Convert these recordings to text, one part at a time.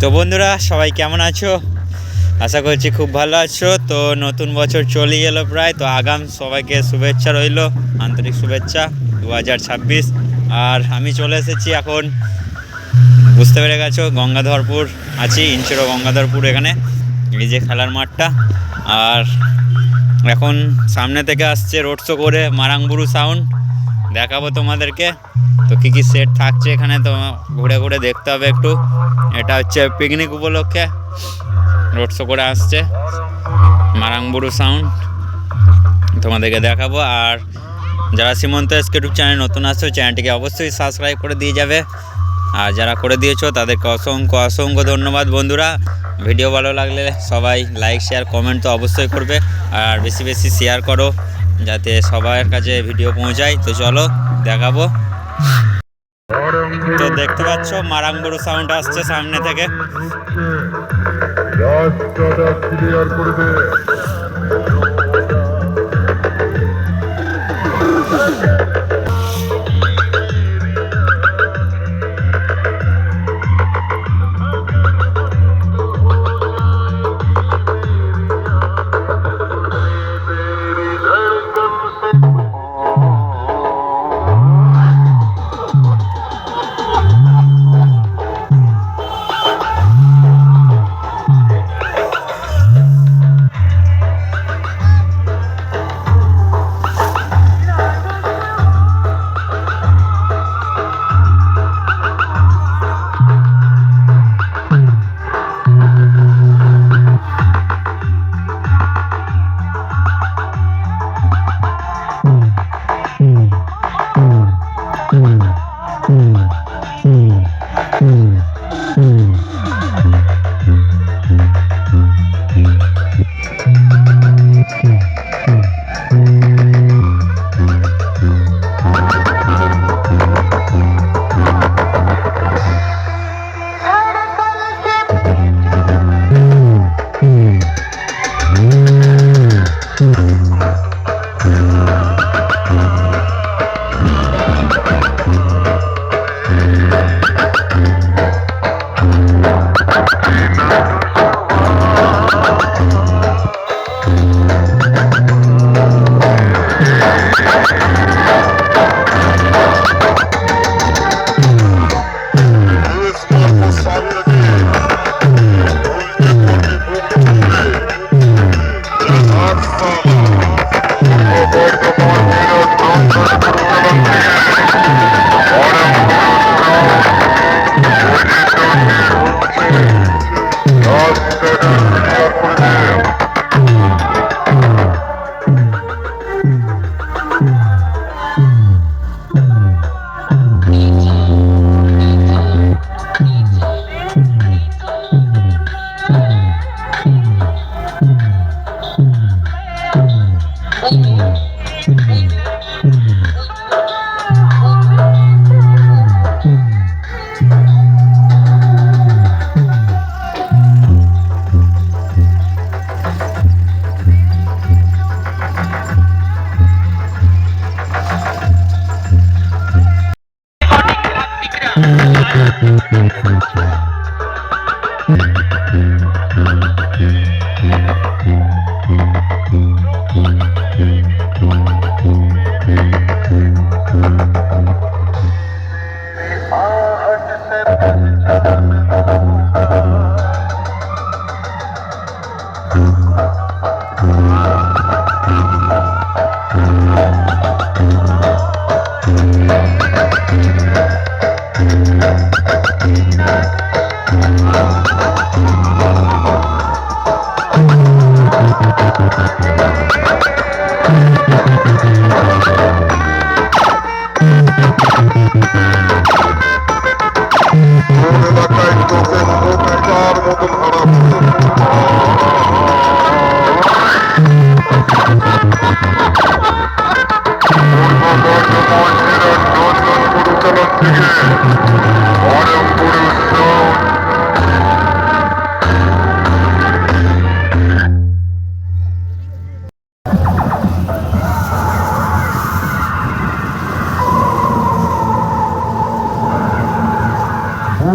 তো বন্ধুরা সবাই কেমন আছো? আশা করছি খুব ভালো আছো। তো নতুন বছর চলে এলো প্রায়, তো আগাম সবাইকে শুভেচ্ছা রইল, আন্তরিক শুভেচ্ছা 2026। আর আমি চলে এসেছি এখন, বুঝতে পেরে গেছো, গঙ্গাধরপুর আছি, ইনচেরো গঙ্গাধরপুর। এখানে এই যে খেলার মাঠটা, আর এখন সামনে থেকে আসছে রোড শো করে মারাংবুরু সাউন্ড, দেখাবো তোমাদেরকে। তো কী কী সেট থাকছে এখানে, তো ঘুরে ঘুরে দেখতে হবে একটু। এটা হচ্ছে পিকনিক উপলক্ষে রোড শো করে আসছে মারাংবুরু সাউন্ড, তোমাদেরকে দেখাবো। আর যারা সীমন্ত এসকে ইউটিউব চ্যানেল নতুন আসছো, চ্যানেলটিকে অবশ্যই সাবস্ক্রাইব করে দিয়ে যাবে। আর যারা করে দিয়েছো তাদেরকে অসংখ্য অসংখ্য ধন্যবাদ বন্ধুরা। ভিডিও ভালো লাগলে সবাই লাইক শেয়ার কমেন্ট তো অবশ্যই করবে, আর বেশি বেশি শেয়ার করো যাতে সবার কাছে ভিডিও পৌঁছায়। তো চলো দেখাবো। তো দেখতে পাচ্ছ মারাংবুরু সাউন্ড আসছে সামনে থেকে।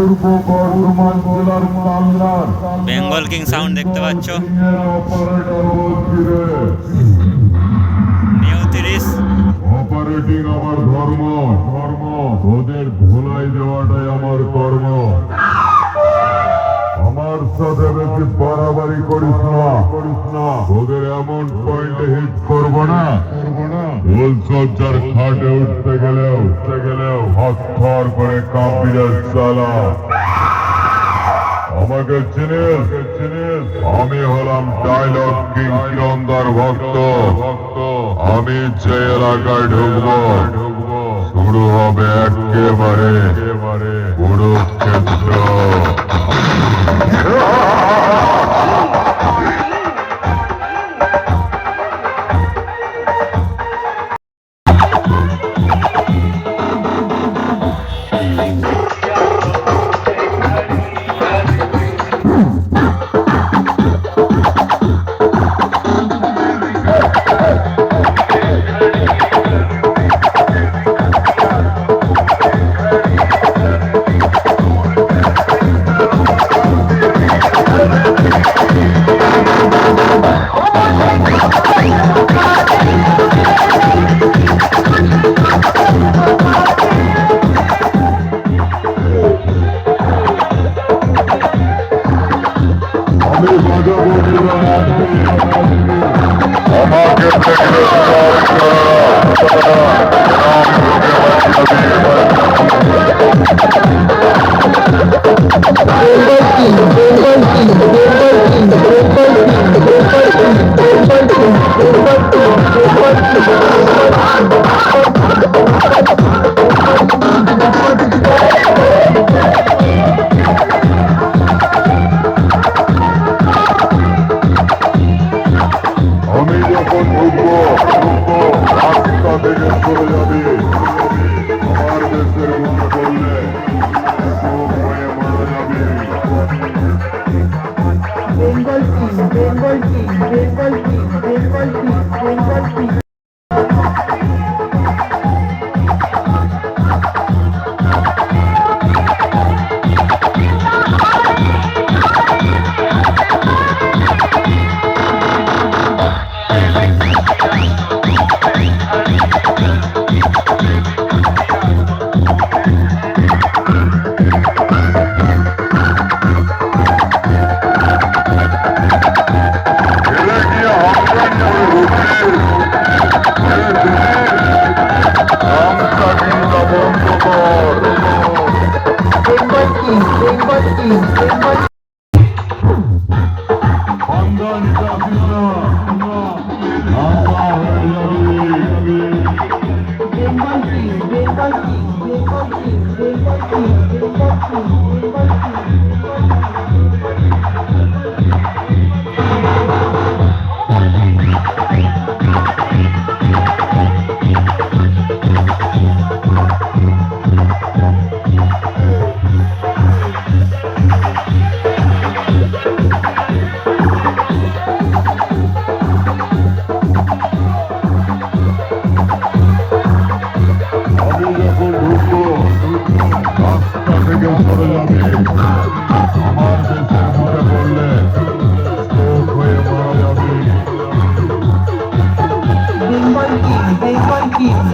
পূর্ব বর্ধমান জেলার কালনার বেঙ্গল কিং সাউন্ড দেখতে পাচ্ছ, অপারেটর বলছি রে। নিউ 30। অপারেটিং আমার ধর্ম, ধর্ম ওদের ভোলাই দেওয়াটাই আমার কর্ম। আমার সাথে বেশি বাড়াবাড়ি করিস না, করিস না। ওদের এমন পয়েন্টে হিট করবো না, করবো না। গোল সজ্জার খাটে উঠতে গেলেও হাত খর করে কাঁপি চালা। আমাকে চিনিস, আমি হলাম ডায়লগ কিং কিরণদার ভক্ত। আমি যে এলাকায় ঢুকবো শুরু হবে একেবারে কুরুক্ষেত্র। আমি যখন ঢুকবো রাস্তা থেকে চলে যাবে। আমার দেশের মুখে বললে চোখ হয়ে মারা যাবে। Bengal king, Bengal king, Bengal king, Bengal king, Bengal king.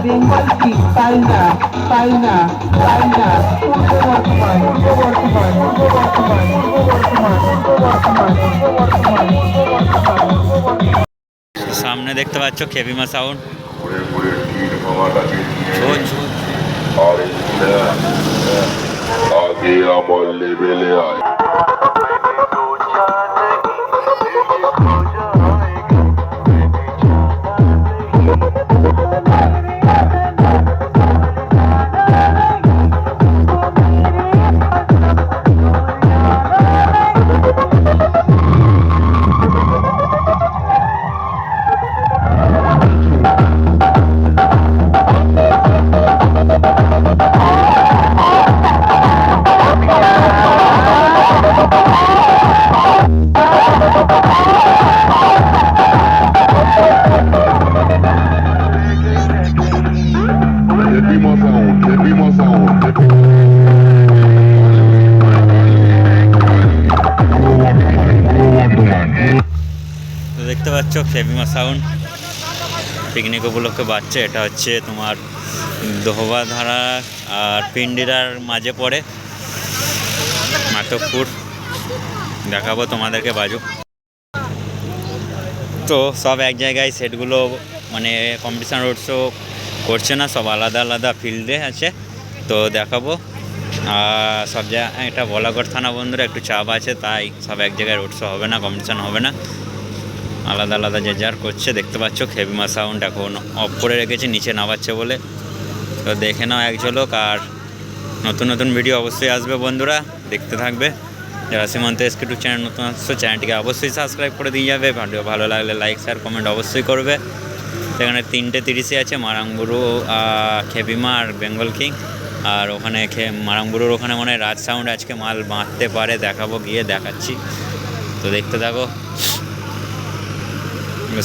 Bengal king, China, China, China, Purba Bardhaman, পূর্ব বর্ধমান, পূর্ব বর্ধমান, পূর্ব বর্ধমান, পূর্ব বর্ধমান, পূর্ব বর্ধমান, পূর্ব বর্ধমান, পূর্ব বর্ধমান। সামনে দেখতে পাচ্ছ কেবিমা সাউন্ড। আগে আমার লেভেলে আয়। পাচ্ছ খেবিমা সাউন্ড পিকনিক উপলক্ষে বাচ্চা। এটা হচ্ছে তোমার দোহবাধারা আর পিন্ডিরার মাঝে পড়ে মাতকপুর। দেখাবো তোমাদেরকে বাজু। তো সব এক জায়গায় সেটগুলো মানে কম্পিটিশান রোড শো করছে না, সব আলাদা আলাদা ফিল্ডে আছে। তো দেখাবো সব জায়গায়। এটা বলাগড় থানা বন্ধুরা একটু চাপ আছে, তাই সব এক জায়গায় রোড শো হবে না, কম্পিটিশান হবে না, আলাদা আলাদা যে যার করছে। দেখতে পাচ্ছ খেবিমা সাউন্ড এখন অফ করে রেখেছে নিচে নামাচ্ছে বলে। তো দেখে নাও এক ঝলক। আর নতুন নতুন ভিডিও অবশ্যই আসবে বন্ধুরা, দেখতে থাকবে। যারা সীমান্ত SK2 চ্যানেল নতুন আসছো চ্যানেলটিকে অবশ্যই সাবস্ক্রাইব করে দিয়ে যাবে। ভিডিও ভালো লাগলে লাইক শেয়ার কমেন্ট অবশ্যই করবে। সেখানে 3:30 আছে মারাংবুরু, খেবিমা আর বেঙ্গল কিং। আর ওখানে মারাংবুরুর ওখানে মনে হয় রাজ সাউন্ড আজকে মাল বাঁধতে পারে, দেখাবো গিয়ে দেখাচ্ছি। তো দেখতে থাকো।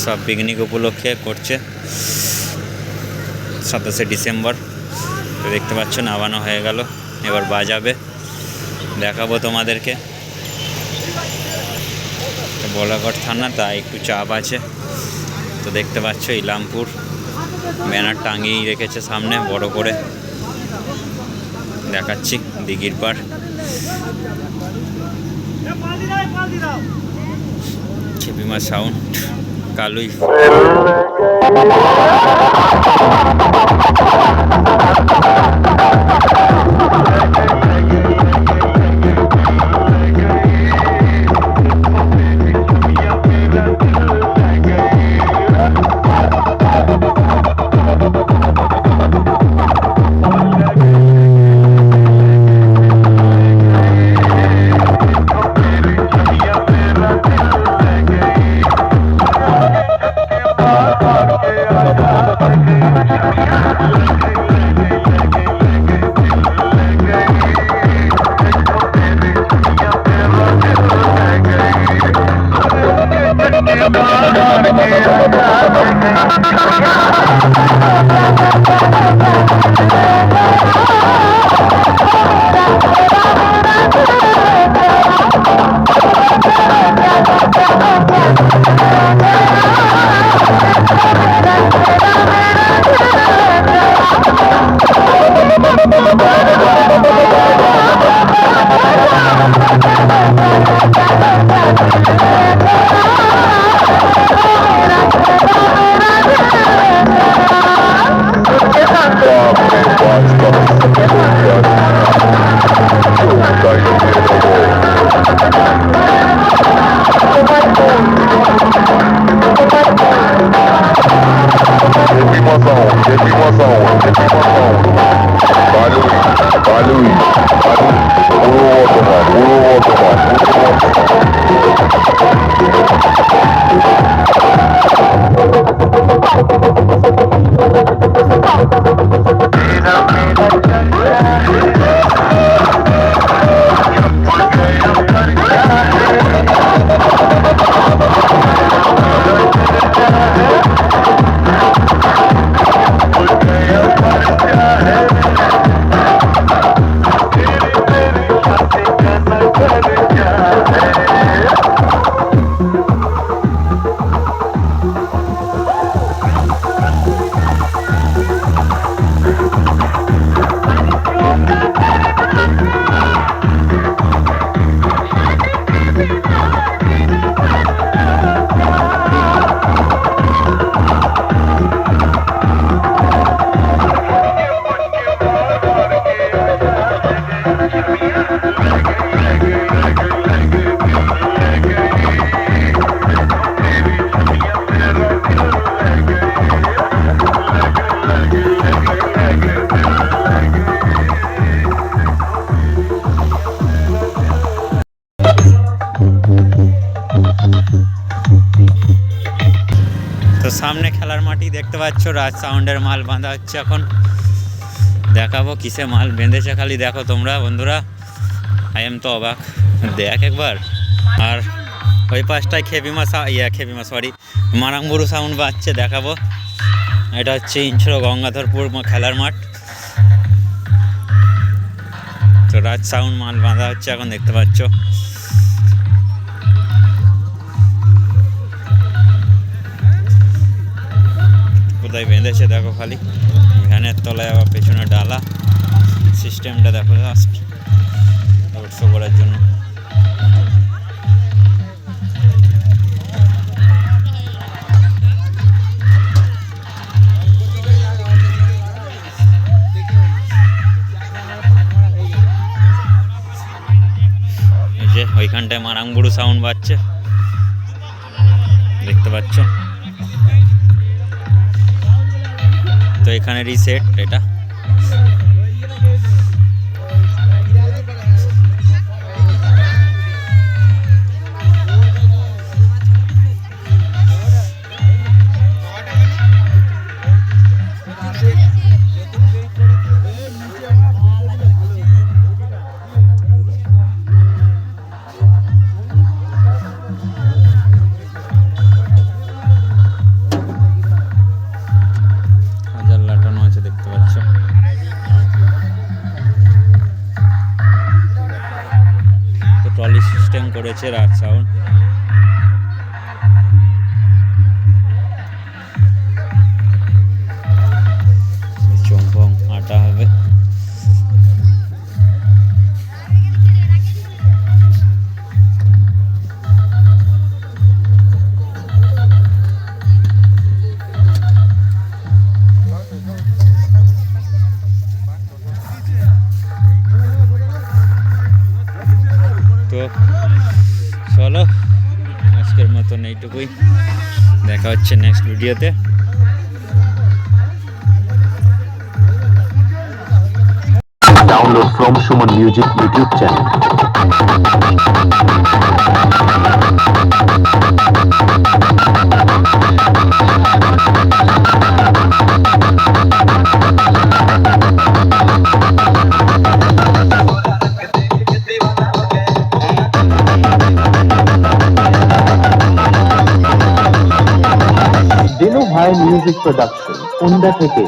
সব পিকনিক উপলক্ষে করছে 27শে ডিসেম্বর। তো দেখতে পাচ্ছ নামানো হয়ে গেল, এবার বাজাবে, দেখাবো তোমাদেরকে। বলাগড় থানা, তাই একটু চাপ আছে। তো দেখতে পাচ্ছ ইলামপুর ব্যানার টাঙিয়ে রেখেছে সামনে বড় করে, দেখাচ্ছি দিঘির পার। খেবিমা সাউন্ড কালুই। তো সামনে খেলার মাটি দেখতে পাচ্ছ, রাজ সাউন্ডের মাল বাঁধা হচ্ছে এখন। দেখাবো কিসে মাল বেঁধেছে, খালি দেখো তোমরা বন্ধুরা। আই এম তো অবাক, দেখ একবার। আর ওই পাশটায় খেবিমা সরি মারাংবুরু সাউন্ড বাজছে, দেখাবো। এটা হচ্ছে ইঞ্চড়ো গঙ্গাধরপুর খেলার মাঠ। তো রাজ সাউন্ড মাল বাঁধা হচ্ছে এখন, দেখতে পাচ্ছ। কোথায় বেঁধেছে দেখো খালি, ভ্যানের তলায় আবার পেছনে ডালা, সিস্টেমটা দেখো জাস্ট রোড শো করার জন্য। এই যে ওইখানটায় মারাংবুড়ু সাউন্ড বাজছে, দেখতে পাচ্ছ। তো এখানেরই সেট এটা। হাজার লাটানো আছে দেখতে পাচ্ছ। তো ট্রলি সিস্টেম করেছে, রাত সাউন্ড। চম্পং আটা হবে। তো চলো আজকের মতন এইটুকুই, দেখা হচ্ছে নেক্সট ভিডিওতে। Download from Suman Music YouTube channel. Dinu Bhai Music Production, Unda থেকে।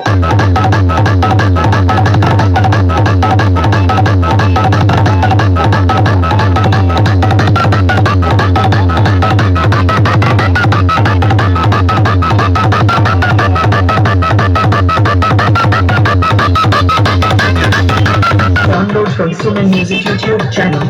Download from Suman Music YouTube channel.